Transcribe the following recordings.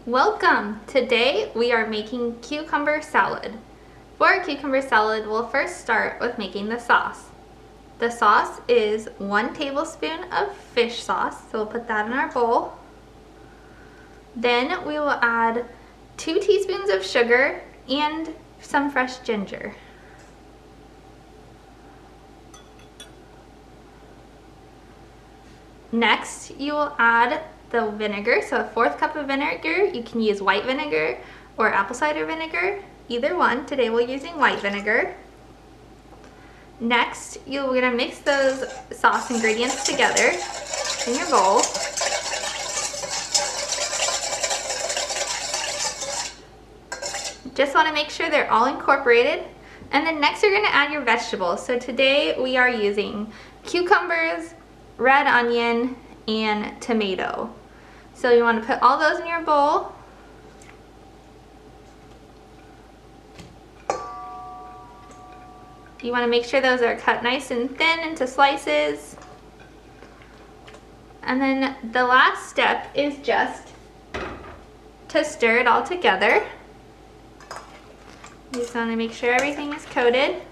Welcome! Today we are making cucumber salad. For our cucumber salad, we'll first start with making the sauce. The sauce is 1 tablespoon of fish sauce, so we'll put that in our bowl. Then we will add 2 teaspoons of sugar and some fresh ginger. Next, you will add the vinegar, so a 1/4 cup of vinegar. You can use white vinegar or apple cider vinegar, either one. Today we're using white vinegar. Next, you're going to mix those sauce ingredients together in your bowl. Just want to make sure they're all incorporated. And then next you're going to add your vegetables. So today we are using cucumbers, red onion, and tomato. So you want to put all those in your bowl. You want to make sure those are cut nice and thin into slices. And then the last step is just to stir it all together. You just want to make sure everything is coated.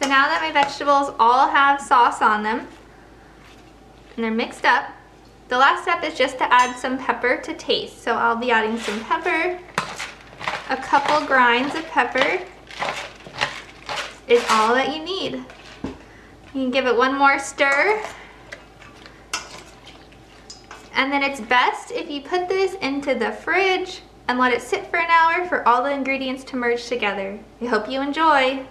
So now that my vegetables all have sauce on them and they're mixed up, the last step is just to add some pepper to taste. So I'll be adding some pepper. A couple grinds of pepper is all that you need. You can give it one more stir. And then it's best if you put this into the fridge and let it sit for an hour for all the ingredients to merge together. I hope you enjoy.